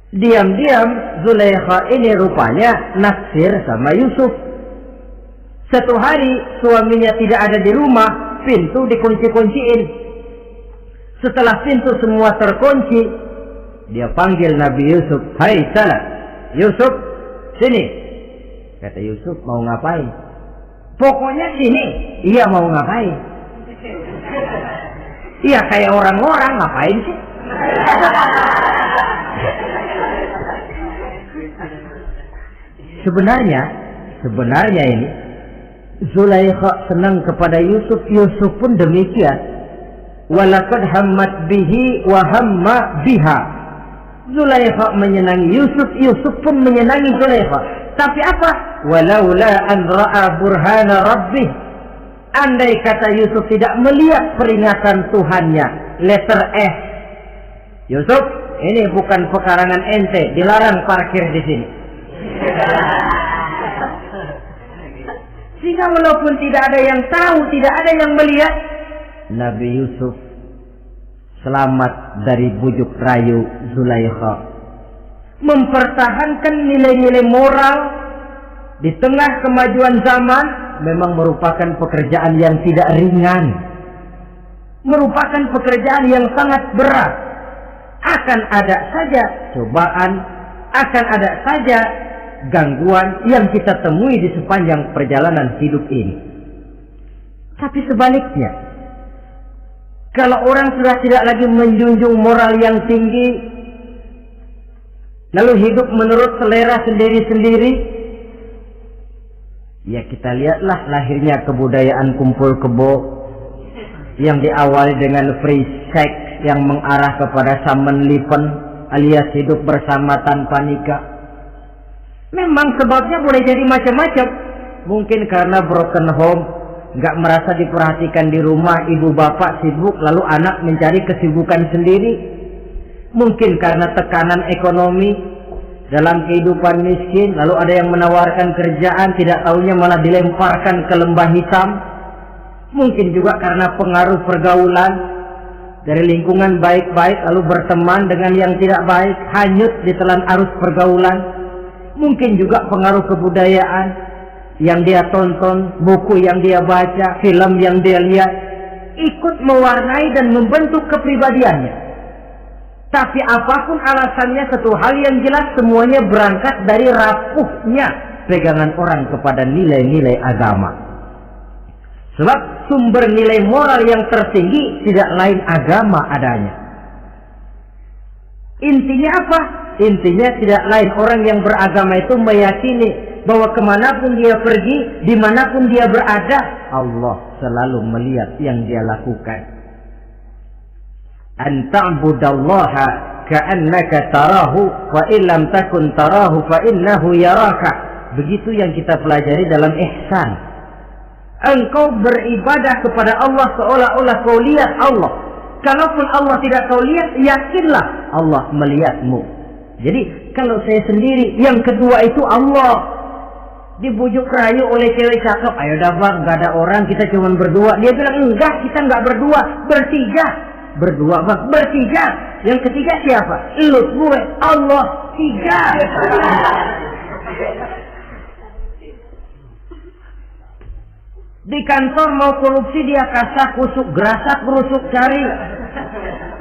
Diam-diam Zulaikha ini rupanya naksir sama Yusuf. Satu hari suaminya tidak ada di rumah, pintu dikunci-kunciin. Setelah pintu semua terkunci, dia panggil Nabi Yusuf, "Hai salah, Yusuf, sini." Kata Yusuf, "Mau ngapain?" "Pokoknya sini." "Iya, mau ngapain?" "Iya, kayak orang-orang, ngapain sih?" Sebenarnya ini Zulaikha senang kepada Yusuf, Yusuf pun demikian. Walaqad hammat bihi wa hamma biha. Zulaikha menyenangi Yusuf, Yusuf pun menyenangi Zulaikha. Tapi apa? Walaula an ra'a burhana rabbih. Andai kata Yusuf tidak melihat peringatan Tuhannya, letter S. Yusuf, ini bukan pekarangan ente, dilarang parkir di sini. Sehingga walaupun tidak ada yang tahu, tidak ada yang melihat, Nabi Yusuf selamat dari bujuk rayu Zulaikha. Mempertahankan nilai-nilai moral di tengah kemajuan zaman memang merupakan pekerjaan yang tidak ringan. Merupakan pekerjaan yang sangat berat. Akan ada saja cobaan, akan ada saja gangguan yang kita temui di sepanjang perjalanan hidup ini. Tapi sebaliknya, kalau orang sudah tidak lagi menjunjung moral yang tinggi, lalu hidup menurut selera sendiri-sendiri, ya kita lihatlah lahirnya kebudayaan kumpul kebo yang diawali dengan free sex yang mengarah kepada Samenleben alias hidup bersama tanpa nikah. Memang sebabnya boleh jadi macam-macam. Mungkin karena broken home, nggak merasa diperhatikan di rumah, ibu bapak sibuk, lalu anak mencari kesibukan sendiri. Mungkin karena tekanan ekonomi dalam kehidupan miskin, lalu ada yang menawarkan kerjaan, tidak taunya malah dilemparkan ke lembah hitam. Mungkin juga karena pengaruh pergaulan dari lingkungan baik-baik, lalu berteman dengan yang tidak baik, hanyut di telan arus pergaulan. Mungkin juga pengaruh kebudayaan yang dia tonton, buku yang dia baca, film yang dia lihat, ikut mewarnai dan membentuk kepribadiannya. Tapi apapun alasannya, satu hal yang jelas, semuanya berangkat dari rapuhnya pegangan orang kepada nilai-nilai agama. Sebab sumber nilai moral yang tertinggi tidak lain agama adanya. Intinya apa? Intinya tidak lain, orang yang beragama itu meyakini bahwa kemanapun dia pergi, dimanapun dia berada, Allah selalu melihat yang dia lakukan. An ta'budallaha ka'annaka tarahu wa illam takun tarahu fa innahu yaraka. Begitu yang kita pelajari dalam ihsan. Engkau beribadah kepada Allah seolah-olah kau lihat Allah. Kalaupun Allah tidak kau lihat, yakinlah Allah melihatmu. Jadi kalau saya sendiri, yang kedua itu Allah. Dibujuk rayu oleh cewek cakep, ayo dah bang, nggak ada orang, kita cuma berdua. Dia bilang enggak, kita nggak berdua, bertiga. Berdua bang, bertiga. Yang ketiga siapa? Lu, gue, Allah, tiga. Di kantor mau korupsi dia kasak kusuk, gerasak gerusuk cari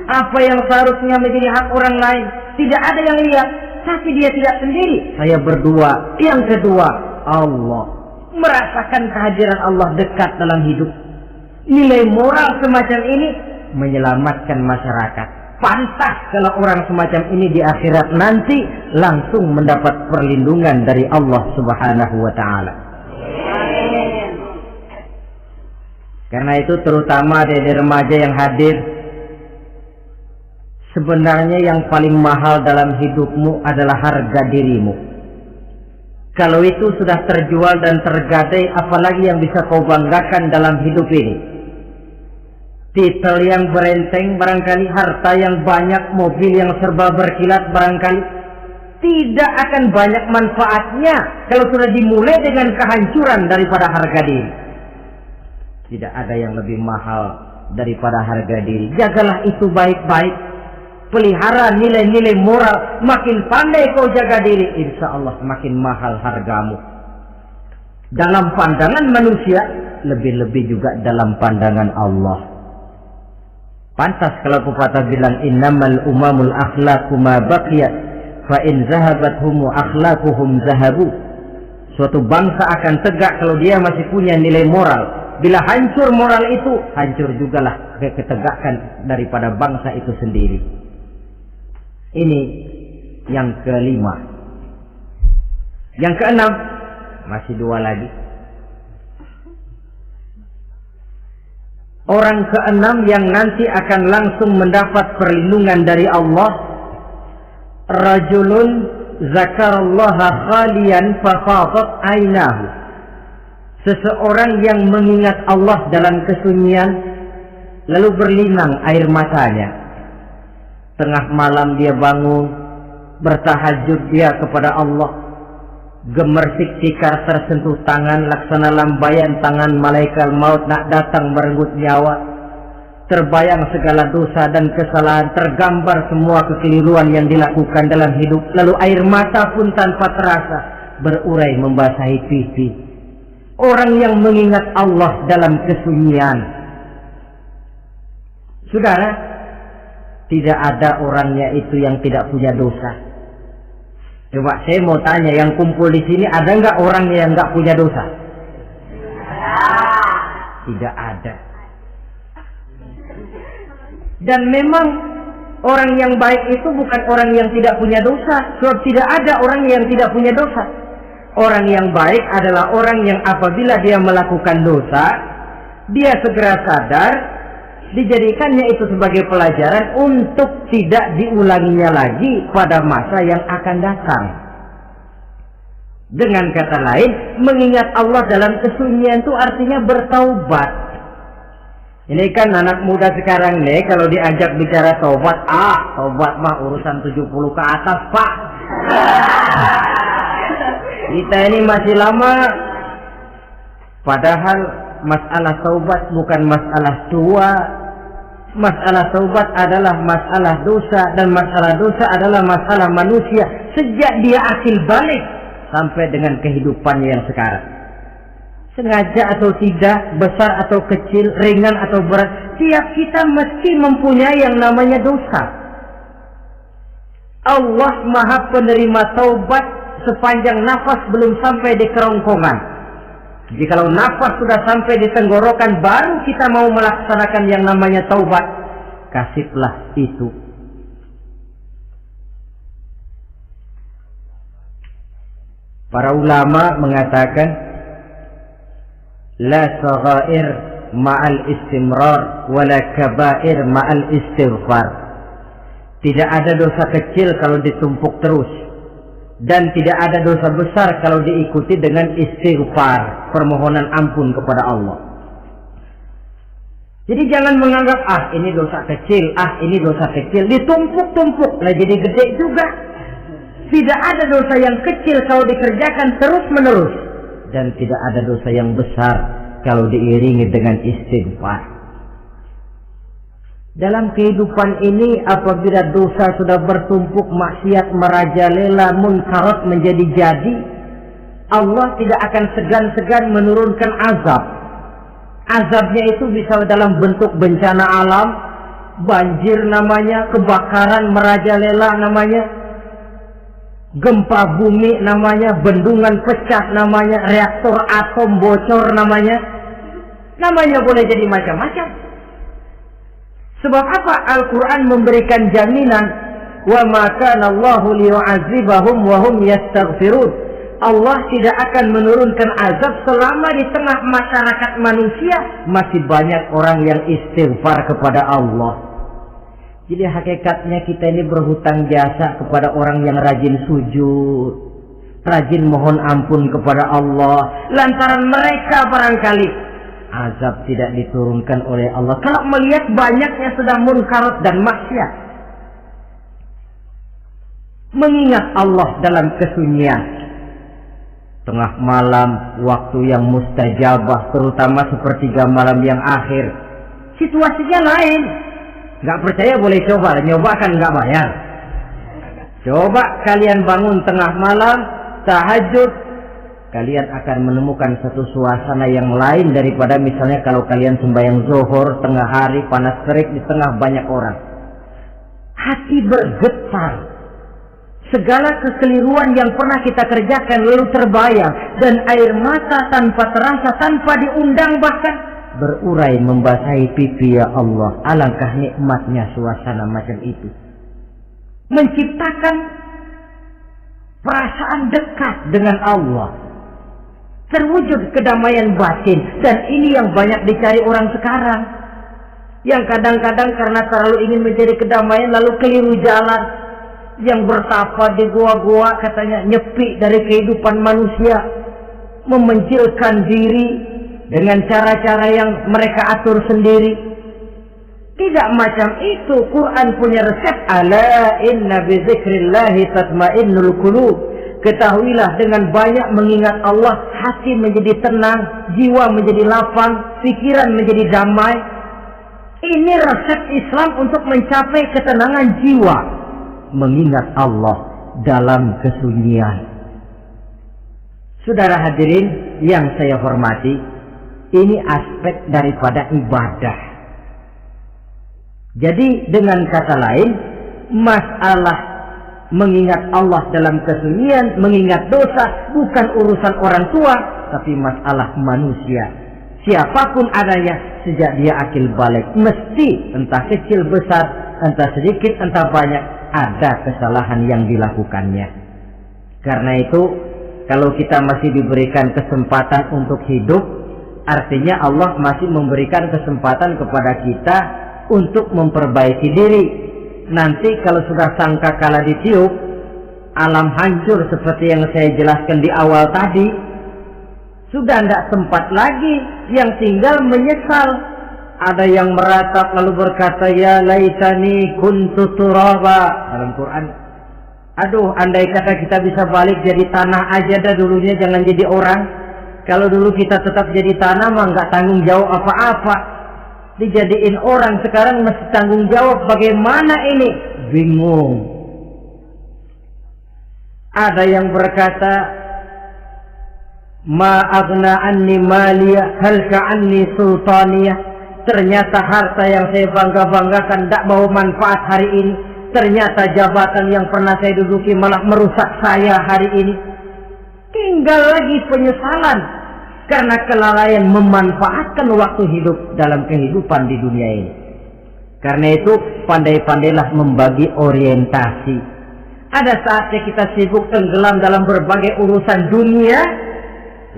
apa yang seharusnya menjadi hak orang lain. Tidak ada yang lihat, tapi dia tidak sendiri. Saya berdua. Yang kedua, Allah. Merasakan kehadiran Allah dekat dalam hidup. Nilai moral semacam ini menyelamatkan masyarakat. Pantas kalau orang semacam ini di akhirat nanti langsung mendapat perlindungan dari Allah Subhanahu wa ta'ala. Karena itu terutama dari remaja yang hadir, sebenarnya yang paling mahal dalam hidupmu adalah harga dirimu. Kalau itu sudah terjual dan tergadai, apalagi yang bisa kau banggakan dalam hidup ini? Titel yang berenteng barangkali, harta yang banyak, mobil yang serba berkilat barangkali, tidak akan banyak manfaatnya kalau sudah dimulai dengan kehancuran daripada harga diri. Tidak ada yang lebih mahal daripada harga diri. Jagalah itu baik-baik. Pelihara nilai-nilai moral. Makin pandai kau jaga diri, insya Allah makin mahal hargamu. Dalam pandangan manusia, lebih-lebih juga dalam pandangan Allah. Pantas kalau pepatah bilang, innamal umamul akhlaqu ma baqiyat, fa in zahabathumu akhlaquhum zahabu. Suatu bangsa akan tegak kalau dia masih punya nilai moral. Bila hancur moral itu, hancur jugalah ketegakan daripada bangsa itu sendiri. Ini yang kelima. Yang keenam, masih dua lagi. Orang keenam yang nanti akan langsung mendapat perlindungan dari Allah, rajulun zakarallaha khalian fafadat ainahu. Seseorang yang mengingat Allah dalam kesunyian, lalu berlinang air matanya. Tengah malam dia bangun, bertahajud dia kepada Allah. Gemersik tikar tersentuh tangan, laksana lambaian tangan malaikat maut nak datang merenggut nyawa. Terbayang segala dosa dan kesalahan, tergambar semua kekeliruan yang dilakukan dalam hidup. Lalu air mata pun tanpa terasa berurai membasahi pipi. Orang yang mengingat Allah dalam kesunyian. Saudara, tidak ada orangnya itu yang tidak punya dosa. Coba saya mau tanya, yang kumpul di sini ada nggak orang yang nggak punya dosa? Tidak ada. Dan memang orang yang baik itu bukan orang yang tidak punya dosa. Sebab tidak ada orang yang tidak punya dosa. Orang yang baik adalah orang yang apabila dia melakukan dosa, dia segera sadar, dijadikannya itu sebagai pelajaran untuk tidak diulanginya lagi pada masa yang akan datang. Dengan kata lain, mengingat Allah dalam kesunyian itu artinya bertaubat. Ini kan anak muda sekarang nih, kalau diajak bicara taubat, taubat mah urusan 70 ke atas, Pak. Kita ini masih lama. Padahal masalah taubat bukan masalah tua. Masalah taubat adalah masalah dosa, dan masalah dosa adalah masalah manusia sejak dia akil balik sampai dengan kehidupannya yang sekarang. Sengaja atau tidak, besar atau kecil, ringan atau berat, tiap kita mesti mempunyai yang namanya dosa. Allah Maha penerima taubat sepanjang nafas belum sampai di kerongkongan. Jadi kalau nafas sudah sampai di tenggorokan, baru kita mau melaksanakan yang namanya taubat. Kasihlah itu. Para ulama mengatakan, la saghair ma'al istimrar, wala kabair ma'al istighfar. Tidak ada dosa kecil kalau ditumpuk terus, dan tidak ada dosa besar kalau diikuti dengan istighfar, permohonan ampun kepada Allah. Jadi jangan menganggap, ini dosa kecil, ini dosa kecil, ditumpuk-tumpuk, lah jadi gede juga. Tidak ada dosa yang kecil kalau dikerjakan terus-menerus, dan tidak ada dosa yang besar kalau diiringi dengan istighfar. Dalam kehidupan ini, apabila dosa sudah bertumpuk, maksiat merajalela, munkarat menjadi jadi, Allah tidak akan segan-segan menurunkan azab. Azabnya itu bisa dalam bentuk bencana alam, banjir namanya, kebakaran merajalela namanya, gempa bumi namanya, bendungan pecah namanya, reaktor atom bocor namanya. Namanya boleh jadi macam-macam. Sebab apa? Al-Quran memberikan jaminan, wa ma kana Allahu liyu'adzibahum wa hum yastaghfirun. Allah tidak akan menurunkan azab selama di tengah masyarakat manusia masih banyak orang yang istighfar kepada Allah. Jadi hakikatnya kita ini berhutang jasa kepada orang yang rajin sujud, rajin mohon ampun kepada Allah. Lantaran mereka barangkali azab tidak diturunkan oleh Allah kalau melihat banyaknya sedang munkarat dan maksiat. Mengingat Allah dalam kesunyian, tengah malam, waktu yang mustajabah, terutama sepertiga malam yang akhir, situasinya lain. Nggak percaya boleh coba, nyoba kan nggak bayar. Coba kalian bangun tengah malam, tahajud, kalian akan menemukan satu suasana yang lain daripada misalnya kalau kalian sembahyang zuhur tengah hari, panas terik di tengah banyak orang. Hati bergetar. Segala kekeliruan yang pernah kita kerjakan lalu terbayang, dan air mata tanpa terasa, tanpa diundang bahkan berurai membasahi pipi. Ya Allah, alangkah nikmatnya suasana macam itu. Menciptakan perasaan dekat dengan Allah, terwujud kedamaian batin. Dan ini yang banyak dicari orang sekarang, yang kadang-kadang karena terlalu ingin mencari kedamaian lalu keliru jalan. Yang bertapa di gua-gua katanya nyepi dari kehidupan manusia, memencilkan diri dengan cara-cara yang mereka atur sendiri. Tidak macam itu. Quran punya resep. Ala inna bi dzikrillahi tatmainnul qulub. Ketahuilah, dengan banyak mengingat Allah, hati menjadi tenang, jiwa menjadi lapang, pikiran menjadi damai. Ini resep Islam untuk mencapai ketenangan jiwa. Mengingat Allah dalam kesunyian. Saudara hadirin yang saya hormati, ini aspek daripada ibadah. Jadi dengan kata lain, masalah Mengingat Allah dalam kesunyian, mengingat dosa, bukan urusan orang tua, tapi masalah manusia. Siapapun adanya, sejak dia akil balik, mesti entah kecil besar, entah sedikit entah banyak, ada kesalahan yang dilakukannya. Karena itu, kalau kita masih diberikan kesempatan untuk hidup, artinya Allah masih memberikan kesempatan kepada kita untuk memperbaiki diri. Nanti kalau sudah sangka kalah ditiup, alam hancur seperti yang saya jelaskan di awal tadi, sudah tidak sempat lagi, yang tinggal menyesal. Ada yang meratap lalu berkata, ya laitani kuntu turaba, dalam Quran. Aduh, andai kata kita bisa balik jadi tanah aja dah dulunya, jangan jadi orang. Kalau dulu kita tetap jadi tanah mah nggak tanggung jawab apa-apa. Dijadiin orang sekarang mesti tanggung jawab, bagaimana ini? Bingung. Ada yang berkata, ma aghna anni maliya halka anni sultaniyah. Ternyata harta yang saya bangga-banggakan tidak bawa manfaat hari ini. Ternyata jabatan yang pernah saya duduki malah merusak saya hari ini. Tinggal lagi penyesalan karena kelalaian memanfaatkan waktu hidup dalam kehidupan di dunia ini. Karena itu pandai-pandailah membagi orientasi. Ada saatnya kita sibuk tenggelam dalam berbagai urusan dunia,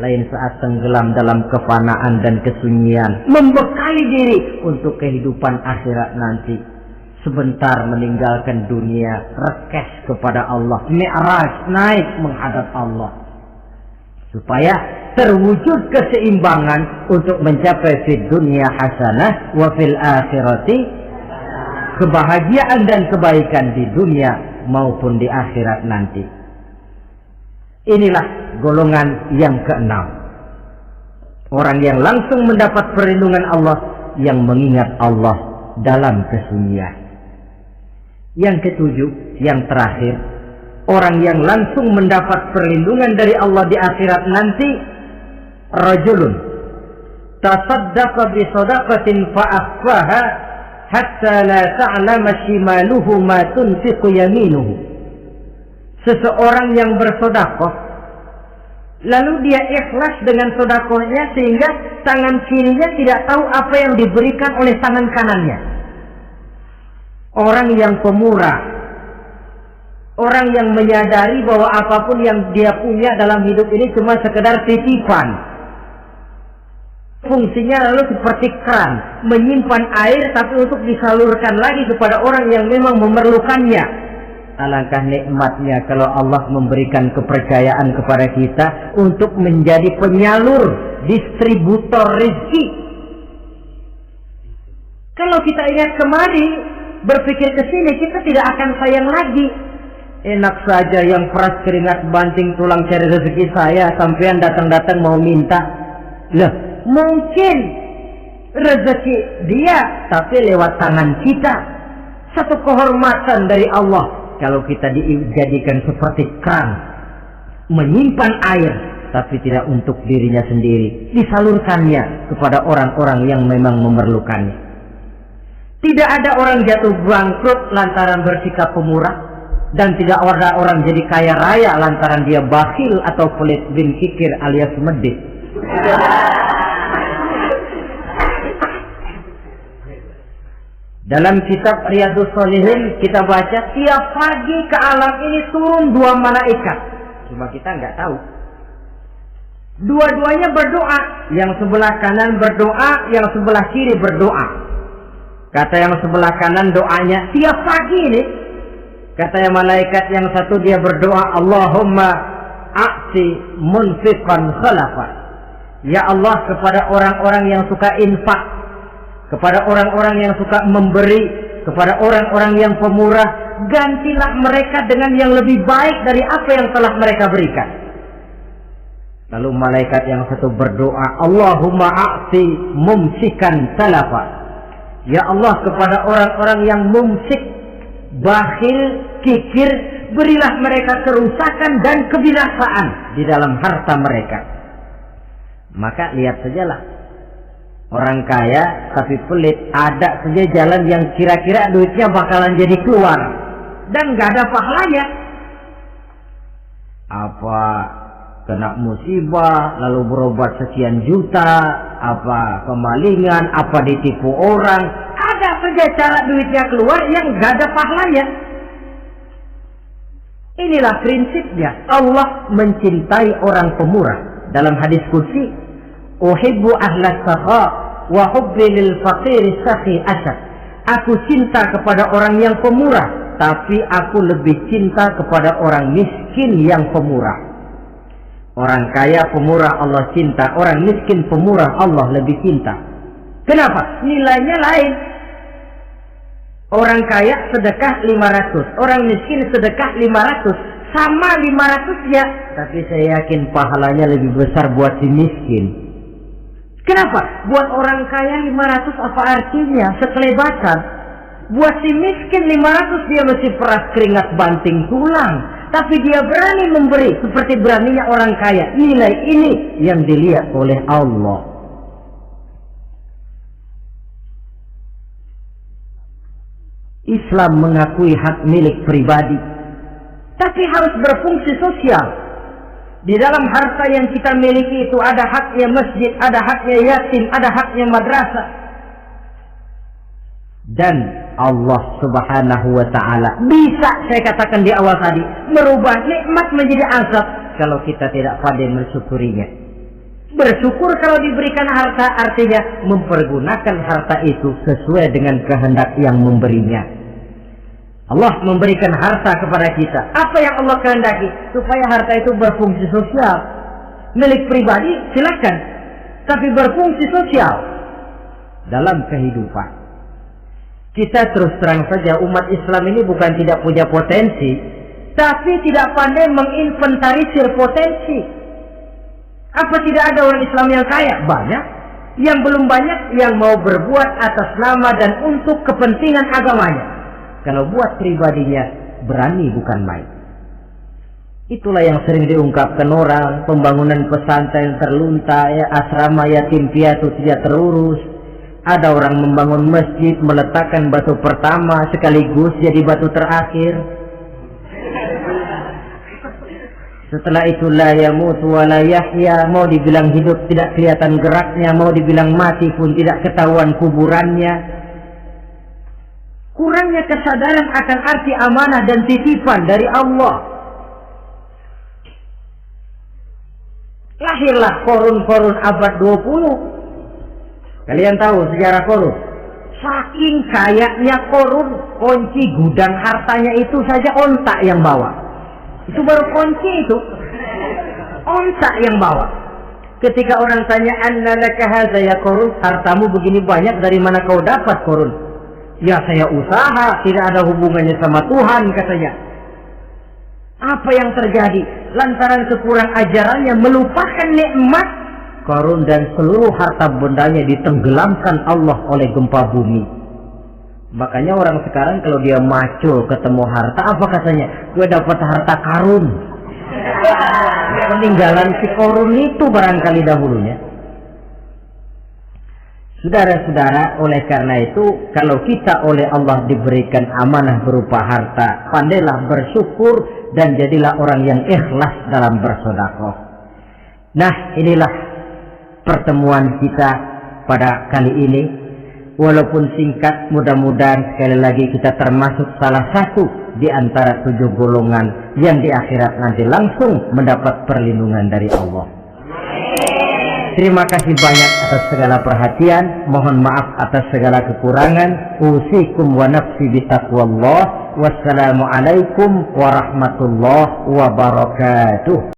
lain saat tenggelam dalam kefanaan dan kesunyian, membekali diri untuk kehidupan akhirat nanti. Sebentar meninggalkan dunia, rekes kepada Allah, mi'raj, naik menghadap Allah, supaya terwujud keseimbangan untuk mencapai fid dunya hasanah wa fil akhirati, kebahagiaan dan kebaikan di dunia maupun di akhirat nanti. Inilah golongan yang keenam, orang yang langsung mendapat perlindungan Allah, yang mengingat Allah dalam kesunyian. Yang ketujuh, yang terakhir, orang yang langsung mendapat perlindungan dari Allah di akhirat nanti, rajulun tasaddaqa bi sadaqatin fa akhfaha hatta la ta'lama shimaluhu ma tunfiqu yaminuhu. Seseorang yang bersedekah, lalu dia ikhlas dengan sedekahnya sehingga tangan kirinya tidak tahu apa yang diberikan oleh tangan kanannya. Orang yang pemurah, orang yang menyadari bahwa apapun yang dia punya dalam hidup ini cuma sekedar titipan. Fungsinya lalu seperti keran, menyimpan air tapi untuk disalurkan lagi kepada orang yang memang memerlukannya. Alangkah nikmatnya kalau Allah memberikan kepercayaan kepada kita untuk menjadi penyalur, distributor rezeki. Kalau kita ingat kemari, berpikir ke sini, kita tidak akan sayang lagi. Enak saja yang peras keringat banting tulang cari rezeki saya, sampean datang-datang mau minta. Lah, mungkin rezeki dia tapi lewat tangan kita. Satu kehormatan dari Allah kalau kita dijadikan seperti keran, menyimpan air tapi tidak untuk dirinya sendiri, disalurkannya kepada orang-orang yang memang memerlukannya. Tidak ada orang jatuh bangkrut lantaran bersikap pemurah, dan tidak ada orang jadi kaya raya lantaran dia bakhil atau pelit bin kikir alias medit. Dalam kitab Riyadhus Shalihin kita baca tiap pagi ke alam ini turun dua malaikat. Cuma kita nggak tahu. Dua-duanya berdoa, yang sebelah kanan berdoa, yang sebelah kiri berdoa. Kata yang sebelah kanan doanya tiap pagi ini. Kata yang malaikat yang satu dia berdoa, Allahumma a'ti munfiqan khalafa. Ya Allah, kepada orang-orang yang suka infak, kepada orang-orang yang suka memberi, kepada orang-orang yang pemurah, gantilah mereka dengan yang lebih baik dari apa yang telah mereka berikan. Lalu malaikat yang satu berdoa, Allahumma a'ti mumsikan talafa. Ya Allah, kepada orang-orang yang mumsik, bakhil, kikir, berilah mereka kerusakan dan kebinasaan di dalam harta mereka. Maka lihat sajalah, orang kaya tapi pelit, ada saja jalan yang kira-kira duitnya bakalan jadi keluar. dan nggak ada pahalanya. Apa kena musibah lalu berobat sekian juta, apa kemalingan, apa ditipu orang, ada saja cara duitnya keluar yang nggak ada pahalanya. Inilah prinsipnya. Allah mencintai orang pemurah. Dalam hadis qudsi, uhibbu ahlas sakha wa hubbi lil faqir sakhi asad. Aku cinta kepada orang yang pemurah, tapi aku lebih cinta kepada orang miskin yang pemurah. Orang kaya pemurah Allah cinta, orang miskin pemurah Allah lebih cinta. Kenapa? Nilainya lain. Orang kaya sedekah 500, orang miskin sedekah 500, sama 500 ya, tapi saya yakin pahalanya lebih besar buat si miskin. Kenapa? Buat orang kaya 500 apa artinya? Sekelebatan. Buat si miskin 500 dia mesti peras keringat banting tulang, tapi dia berani memberi seperti beraninya orang kaya. Nilai ini yang dilihat oleh Allah. Islam mengakui hak milik pribadi, tapi harus berfungsi sosial. Di dalam harta yang kita miliki itu ada haknya masjid, ada haknya yatim, ada haknya madrasah. Dan Allah Subhanahu wa ta'ala bisa, saya katakan di awal tadi, merubah nikmat menjadi azab kalau kita tidak pandai mensyukurinya. Bersyukur kalau diberikan harta artinya mempergunakan harta itu sesuai dengan kehendak yang memberinya. Allah memberikan harta kepada kita. Apa yang Allah kehendaki? Supaya harta itu berfungsi sosial. Milik pribadi silakan, tapi berfungsi sosial dalam kehidupan. Kita terus terang saja, umat Islam ini bukan tidak punya potensi, tapi tidak pandai menginventarisir potensi. Apa tidak ada orang Islam yang kaya? Banyak. Yang belum banyak yang mau berbuat atas nama dan untuk kepentingan agamanya. Kalau buat pribadinya berani bukan main. Itulah yang sering diungkapkan orang, pembangunan pesantren terlunta, asrama yatim piatu tidak terurus. Ada orang membangun masjid, meletakkan batu pertama sekaligus jadi batu terakhir. Setelah itu la yamutu wa la yahya, mau dibilang hidup tidak kelihatan geraknya, mau dibilang mati pun tidak ketahuan kuburannya. Kurangnya kesadaran akan arti amanah dan titipan dari Allah. Lahirlah Korun abad 20. Kalian tahu sejarah Korun? Saking kayanya Korun, kunci gudang hartanya itu saja onta yang bawa. Itu baru kunci itu, onta yang bawa. Ketika orang tanya, anna laka hadza ya Korun, hartamu begini banyak dari mana kau dapat Korun? Ya saya usaha, tidak ada hubungannya sama Tuhan katanya. Apa yang terjadi? Lantaran kekurang ajarannya melupakan nikmat, Korun dan seluruh harta bendanya ditenggelamkan Allah oleh gempa bumi. Makanya orang sekarang kalau dia macul ketemu harta, apa katanya? Gue dapat harta karun. Peninggalan si Korun itu barangkali dahulunya. Saudara-saudara, oleh karena itu, kalau kita oleh Allah diberikan amanah berupa harta, pandailah bersyukur dan jadilah orang yang ikhlas dalam bersedekah. Nah, inilah pertemuan kita pada kali ini. Walaupun singkat, mudah-mudahan sekali lagi kita termasuk salah satu di antara 7 golongan yang di akhirat nanti langsung mendapat perlindungan dari Allah. Terima kasih banyak atas segala perhatian. Mohon maaf atas segala kekurangan. Usikum wa nafsi bitaqwallah. Wassalamualaikum warahmatullahi wabarakatuh.